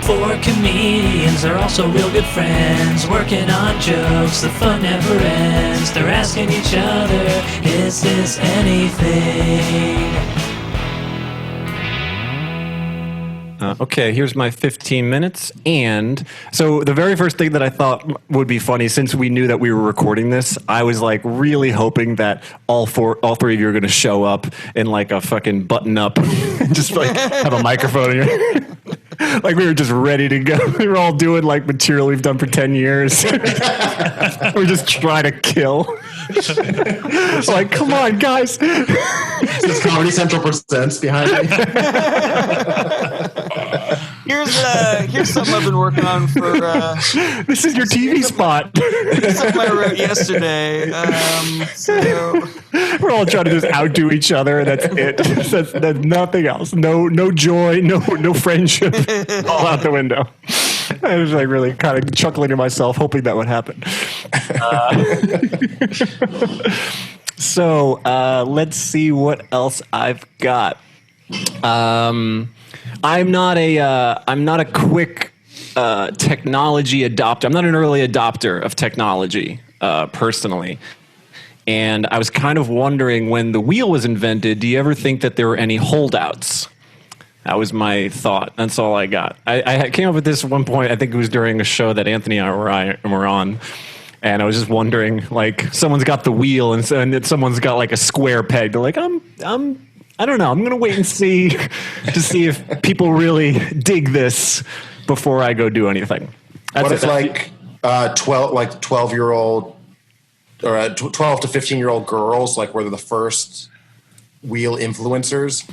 Four comedians are also real good friends, working on jokes, the fun never ends. They're asking each other, is this anything? Okay, here's my 15 minutes. And so the very first thing that I thought would be funny, since we knew that we were recording this, I was like really hoping that all three of you are going to show up in like a fucking button up and just like have a microphone in your like we were just ready to go. We were all doing like material we've done for 10 years. We're just trying to kill. Like, come on, guys. This Comedy Central presents behind me. Here's something I've been working on for. This is your TV spot. Something I wrote yesterday. So We're all trying to just outdo each other. That's it. That's nothing else. No joy. No friendship. All out the window. I was like really kind of chuckling to myself, hoping that would happen. So let's see what else I've got. I'm not a quick technology adopter. I'm not an early adopter of technology personally. And I was kind of wondering, when the wheel was invented, do you ever think that there were any holdouts? That was my thought. That's all I got. I came up with this at one point. I think it was during a show that Anthony and I were on. And I was just wondering, like, someone's got the wheel and then someone's got like a square peg. They're like, I don't know. I'm going to wait and see to see if people really dig this before I go do anything. What if like 12-year-old or 12 to 15-year-old girls like were the first wheel influencers?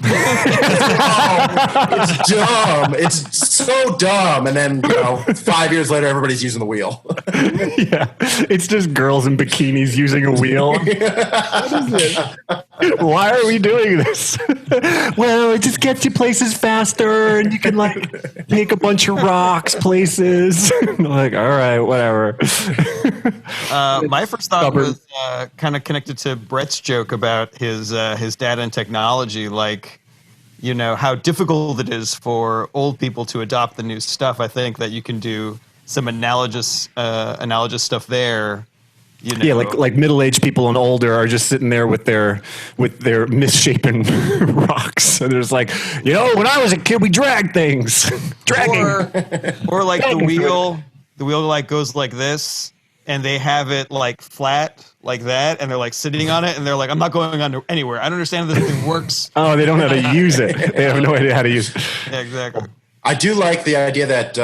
It's dumb. It's so dumb. And then 5 years later, everybody's using the wheel. Yeah, it's just girls in bikinis using a wheel. What is it? Why are we doing this? Well, it just gets you places faster, and you can like take a bunch of rocks places. Like, all right, whatever. my first thought was kind of connected to Brett's joke about his dad and technology, like, how difficult it is for old people to adopt the new stuff. I think that you can do some analogous stuff there. Yeah, like middle-aged people and older are just sitting there with their misshapen rocks, and there's like, when I was a kid, we dragged things, dragging, or like the wheel like goes like this, and they have it like flat like that, and they're like sitting on it, and they're like, I'm not going on anywhere. I don't understand how this thing works. Oh, they don't know how to use it. They have no idea how to use it. Yeah, exactly. I do like the idea that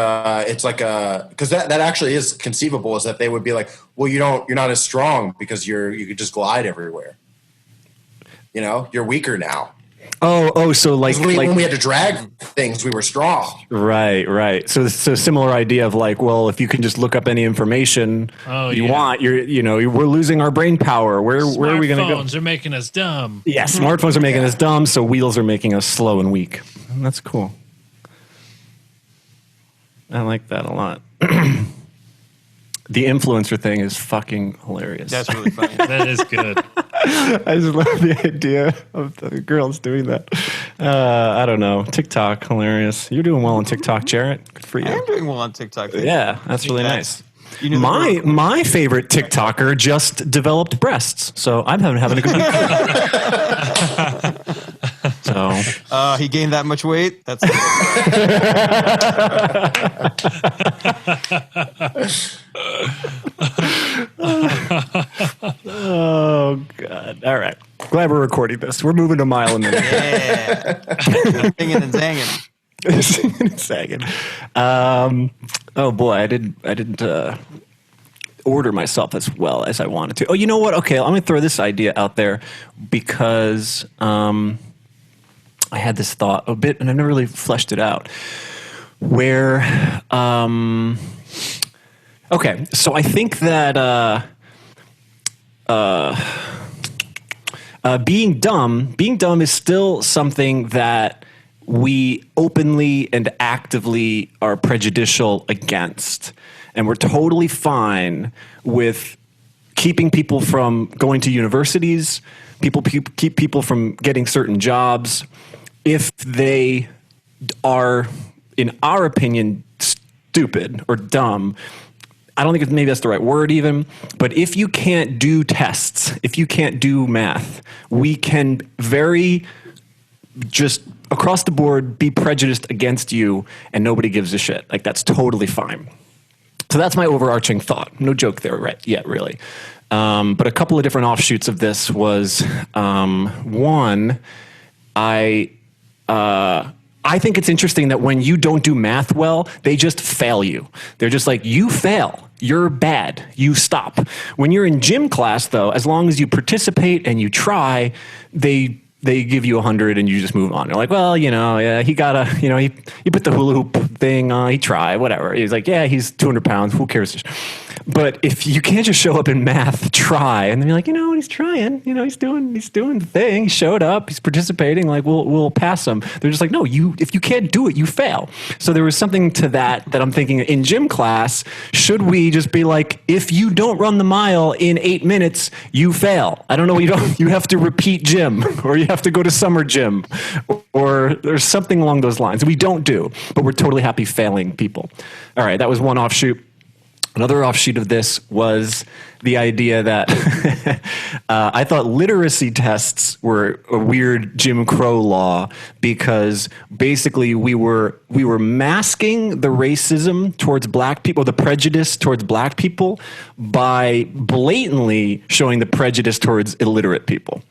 it's like because that actually is conceivable, is that they would be like, well, you're not as strong because you could just glide everywhere. You're weaker now. Oh, so like when we had to drag things, we were strong. Right. So similar idea of like, well, if you can just look up any information want, we're losing our brain power. Where are we going to go? Smartphones are making us dumb. Yeah, smartphones are making us dumb, so wheels are making us slow and weak. And that's cool. I like that a lot. The influencer thing is fucking hilarious. That's really funny. That is good. I just love the idea of the girls doing that. I don't know. TikTok, hilarious. You're doing well on TikTok, Jarrett. Good for you. I am doing well on TikTok. Yeah, that's really nice. My favorite TikToker just developed breasts, so I'm having a good time. So he gained that much weight. That's oh god! All right, glad we're recording this. We're moving a mile a minute. Yeah, singing and zanging. Singing and sagging. Oh boy, I didn't order myself as well as I wanted to. Oh, you know what? Okay, I'm going to throw this idea out there because I had this thought a bit, and I never really fleshed it out. Where, okay, so I think that being dumb is still something that we openly and actively are prejudicial against. And we're totally fine with keeping people from going to universities, keep people from getting certain jobs, if they are, in our opinion, stupid or dumb. I don't think maybe that's the right word even, but if you can't do tests, if you can't do math, we can very just across the board be prejudiced against you and nobody gives a shit. Like, that's totally fine. So that's my overarching thought. No joke there yet, really. But a couple of different offshoots of this was, one, I think it's interesting that when you don't do math well, they just fail you. They're just like, you fail. You're bad. You stop. When you're in gym class, though, as long as you participate and you try, they give you 100 and you just move on. They're like, well, yeah, he got he put the hula hoop thing on, he tried, whatever. He's like, yeah, he's 200 pounds. Who cares? But if you can't just show up in math, try, and then you're like, he's trying, he's doing the thing. He showed up, he's participating. Like, we'll pass him. They're just like, no, if you can't do it, you fail. So there was something to that I'm thinking in gym class. Should we just be like, if you don't run the mile in 8 minutes, you fail? I don't know. You have to repeat gym, or you have to go to summer gym, or there's something along those lines. We don't do, but we're totally happy failing people. All right, that was one offshoot. Another offshoot of this was the idea that I thought literacy tests were a weird Jim Crow law because basically we were masking the racism towards black people, the prejudice towards black people, by blatantly showing the prejudice towards illiterate people.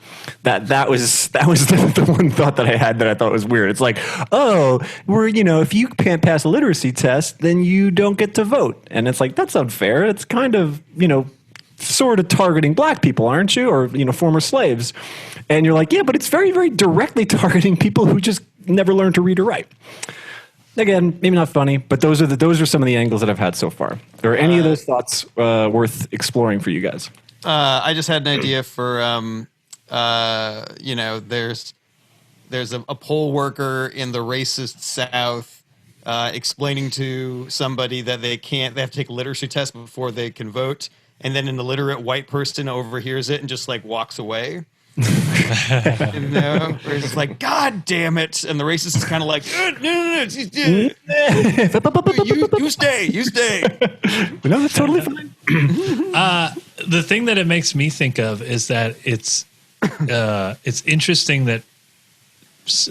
That was the one thought that I had that I thought was weird. It's like, oh, if you can't pass a literacy test, then you don't get to vote. And it's like, that's unfair. It's kind of, sort of targeting black people, aren't you? Or, former slaves. And you're like, yeah, but it's very, very directly targeting people who just never learned to read or write. Again, maybe not funny, but those are some of the angles that I've had so far. Are any of those thoughts worth exploring for you guys? I just had an idea for, there's a poll worker in the racist South explaining to somebody that they have to take a literacy test before they can vote. And then an illiterate white person overhears it and just like walks away. Where it's just like, God damn it. And the racist is kind of like, no, you stay. No, that's totally fine. The thing that it makes me think of is that it's interesting that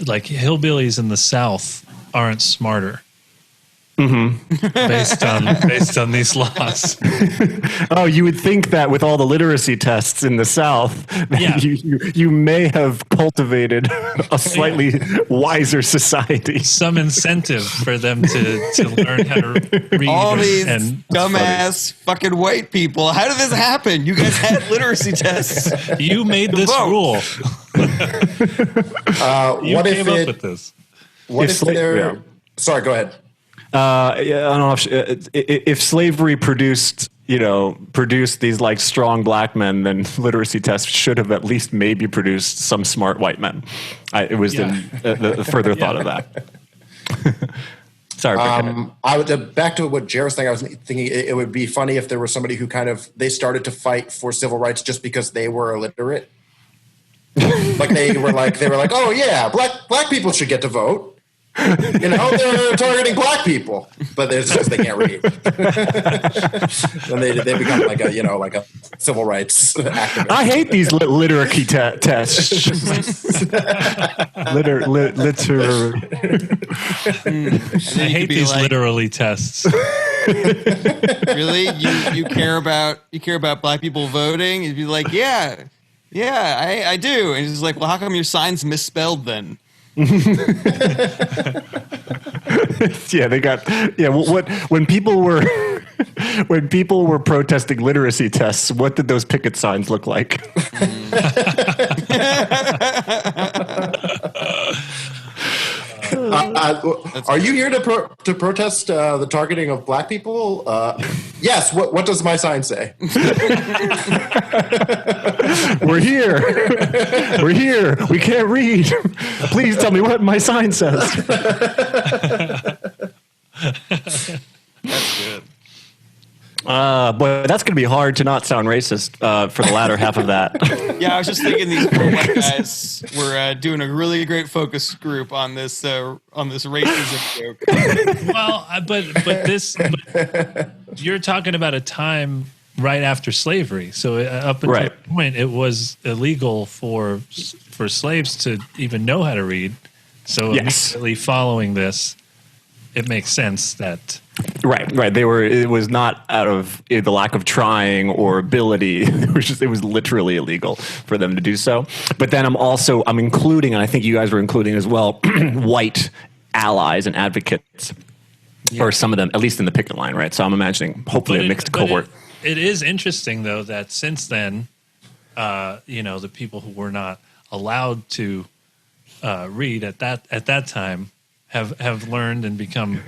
like hillbillies in the South aren't smarter. Mm-hmm. based on these laws. Oh, you would think that with all the literacy tests in the South, yeah. you may have cultivated a slightly wiser society. Some incentive for them to learn how to read. All these dumbass fucking white people. How did this happen? You guys had literacy tests. You made this rule. You came up with this. What if they're... Yeah. Sorry, go ahead. I don't know if slavery produced these like strong black men, then literacy tests should have at least maybe produced some smart white men. It was the further thought of that. Sorry. I would back to what Jared was saying. I was thinking it would be funny if there was somebody who they started to fight for civil rights just because they were illiterate. Like they were like, oh yeah, black people should get to vote. They're targeting black people, but it's just they can't read. And they become like a civil rights activist. I hate these literacy tests. I hate these literally tests. Really, you care about black people voting? You'd be like, yeah, I do. And he's like, well, how come your sign's misspelled then? When people were protesting literacy tests, what did those picket signs look like? Are you here to protest the targeting of black people? Yes. What does my sign say? We're here. We're here. We can't read. Please tell me what my sign says. That's good. Boy, that's going to be hard to not sound racist for the latter half of that. Yeah, I was just thinking these poor white guys were doing a really great focus group on this racism joke. Well, but you're talking about a time right after slavery. So up until that point, it was illegal for slaves to even know how to read. So immediately following this, it makes sense that. Right. It was not out of the lack of trying or ability. It was literally illegal for them to do so. But then I'm including, and I think you guys were including as well, white allies and advocates for some of them, at least in the picket line, right? So I'm imagining hopefully a mixed cohort. It is interesting though that since then, the people who were not allowed to read at that time have learned and become,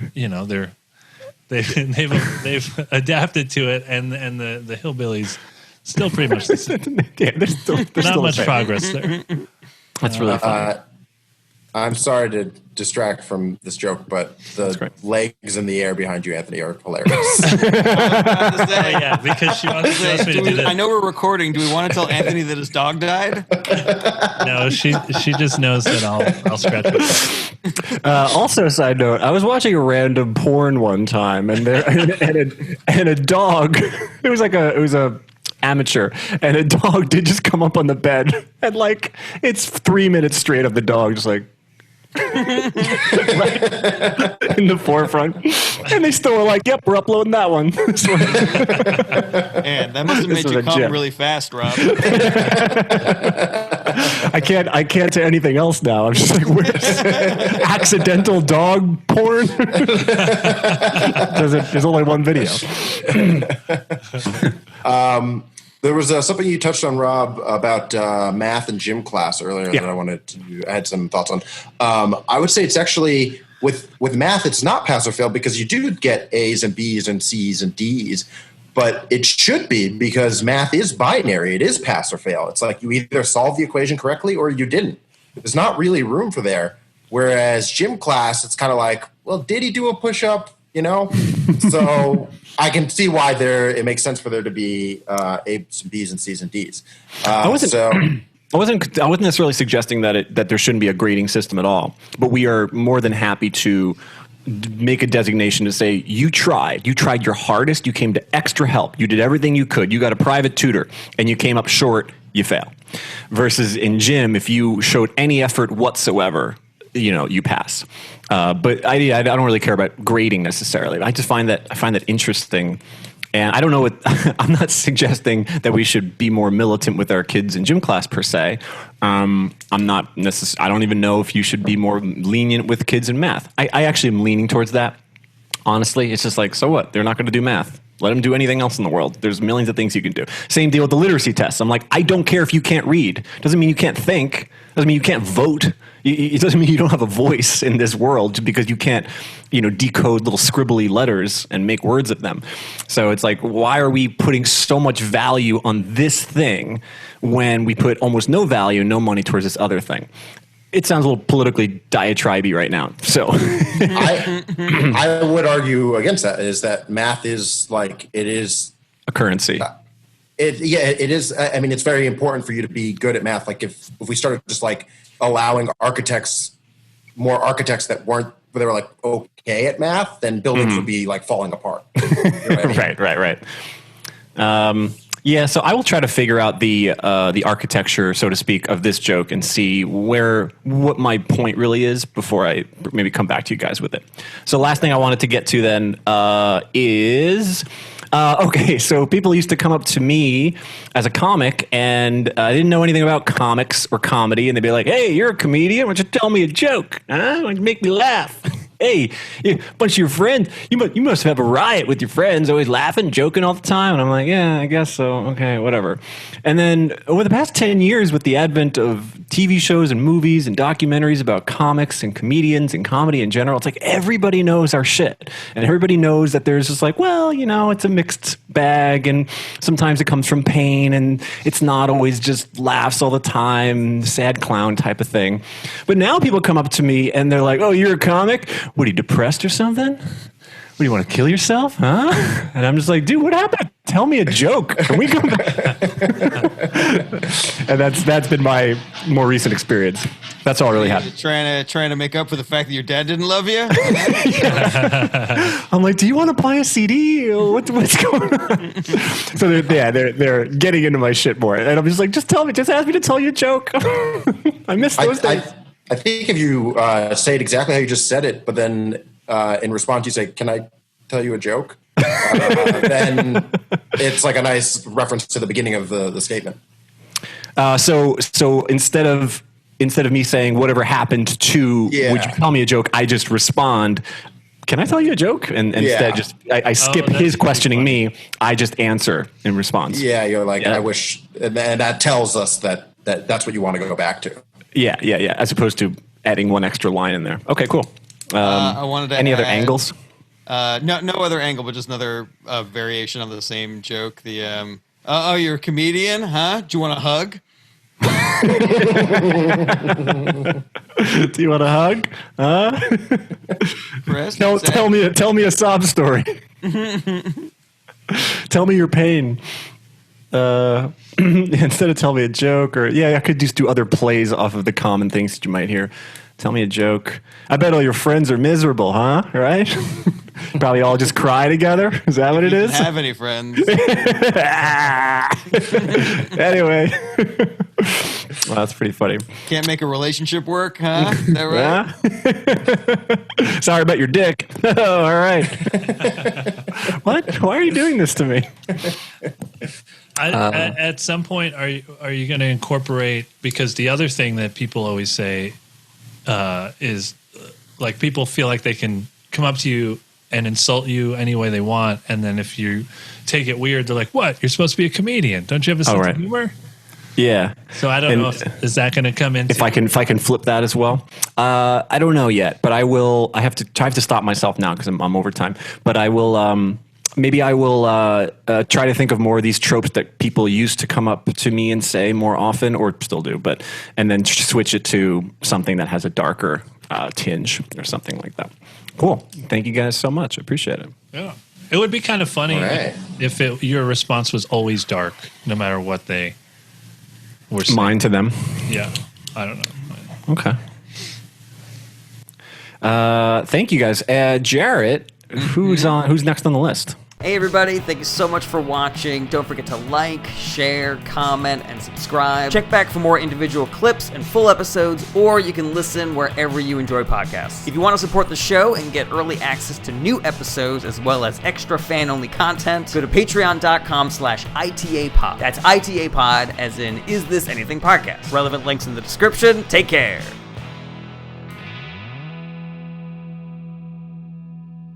they've adapted to it, and the hillbillies still pretty much the same. Yeah, there's not still much progress there. That's really funny. I'm sorry to distract from this joke, but the legs in the air behind you, Anthony, are hilarious. Yeah, because she wants me to do that. I know we're recording. Do we want to tell Anthony that his dog died? No, she just knows that I'll scratch it. Also, side note, I was watching a random porn one time, and a dog. It was a amateur, and a dog did just come up on the bed, and it's 3 minutes straight of the dog just in the forefront, and they still were like, "Yep, we're uploading that one." Man, that must have made you come really fast, Rob. I can't say anything else now. I'm just like, where's accidental dog porn? There's only one video. There was something you touched on, Rob, about math and gym class earlier that I had some thoughts on. I would say it's actually with math, it's not pass or fail because you do get A's and B's and C's and D's, but it should be because math is binary. It is pass or fail. It's like you either solve the equation correctly or you didn't. There's not really room for there. Whereas gym class, it's kind of like, well, did he do a push-up? So I can see why it makes sense for there to be A's, B's, and C's and D's. I wasn't necessarily suggesting that there shouldn't be a grading system at all, but we are more than happy to make a designation to say you tried your hardest, you came to extra help, you did everything you could, you got a private tutor, and you came up short, you fail. Versus in gym, if you showed any effort whatsoever, you pass. But I don't really care about grading necessarily. I just find that interesting. And I don't know I'm not suggesting that we should be more militant with our kids in gym class per se. I don't even know if you should be more lenient with kids in math. I actually am leaning towards that. Honestly, it's just like, so what? They're not going to do math. Let them do anything else in the world. There's millions of things you can do. Same deal with the literacy tests. I'm like, I don't care if you can't read. Doesn't mean you can't think. Doesn't mean you can't vote. It doesn't mean you don't have a voice in this world because you can't, decode little scribbly letters and make words of them. So it's like, why are we putting so much value on this thing when we put almost no value, no money towards this other thing? It sounds a little politically diatribe-y right now. So I would argue against that, is that math is it is a currency. It is. I mean, it's very important for you to be good at math. Like if we started just allowing more architects that they were okay at math, then buildings would be falling apart. Right. Yeah, so I will try to figure out the architecture, so to speak, of this joke and see what my point really is before I maybe come back to you guys with it. So last thing I wanted to get to then is... okay, so people used to come up to me as a comic, and I didn't know anything about comics or comedy, and they'd be like, "Hey, you're a comedian. Why don't you tell me a joke? Huh? Make me laugh." Hey, a bunch of your friends, you must have a riot with your friends, always laughing, joking all the time. And I'm like, yeah, I guess so. Okay, whatever. And then over the past 10 years, with the advent of TV shows and movies and documentaries about comics and comedians and comedy in general, it's like everybody knows our shit. And everybody knows that there's just it's a mixed bag, and sometimes it comes from pain, and it's not always just laughs all the time, sad clown type of thing. But now people come up to me and they're like, "Oh, you're a comic? What, are you depressed or something? do you want to kill yourself? Huh? And I'm just like, dude, what happened? Tell me a joke. Can we go back? And that's been my more recent experience. That's all really happened. Trying to make up for the fact that your dad didn't love you? I'm like, do you want to buy a CD? What's going on? So they're getting into my shit more. And I'm just like, just ask me to tell you a joke. I miss those days. I think if you say it exactly how you just said it, but then in response you say, can I tell you a joke? Then it's like a nice reference to the beginning of the statement. So instead of me saying whatever happened to, would you tell me a joke? I just respond, can I tell you a joke? And instead I skip his questioning me. I just answer in response. Yeah. You're like, I wish, and that tells us that's what you want to go back to. Yeah. As opposed to adding one extra line in there. Okay, cool. I wanted to any other angles? No other angle, but just another variation of the same joke. The oh, you're a comedian, huh? Do you want a hug? Do you want a hug? Huh? Chris, tell me a sob story. Tell me your pain. Instead of tell me a joke, or I could just do other plays off of the common things that you might hear. Tell me a joke. I bet all your friends are miserable, huh? Right? Probably all just cry together. Is that what it is? Have any friends? Anyway, well, that's pretty funny. Can't make a relationship work, huh? Is that right? Yeah? Sorry about your dick. Oh, all right. What? Why are you doing this to me? At some point, are you going to incorporate? Because the other thing that people always say is like people feel like they can come up to you and insult you any way they want, and then if you take it weird, they're like, "What? You're supposed to be a comedian? Don't you have a sense of humor?" Yeah. So I don't know is that going to come in? If I can flip that as well. I don't know yet, but I will. I have to stop myself now because I'm over time. But I will. Maybe I will try to think of more of these tropes that people used to come up to me and say more often, or still do, and then switch it to something that has a darker tinge or something like that. Cool. Thank you guys so much. I appreciate it. Yeah. It would be kind of funny if your response was always dark, no matter what they were saying. Mine to them. Yeah. I don't know. Okay. Thank you guys. Jarrett, who's next on the list? Hey everybody, thank you so much for watching. Don't forget to like, share, comment, and subscribe. Check back for more individual clips and full episodes, or you can listen wherever you enjoy podcasts. If you want to support the show and get early access to new episodes as well as extra fan-only content, go to patreon.com/ITAPod. That's ITAPod as in Is This Anything Podcast. Relevant links in the description. Take care.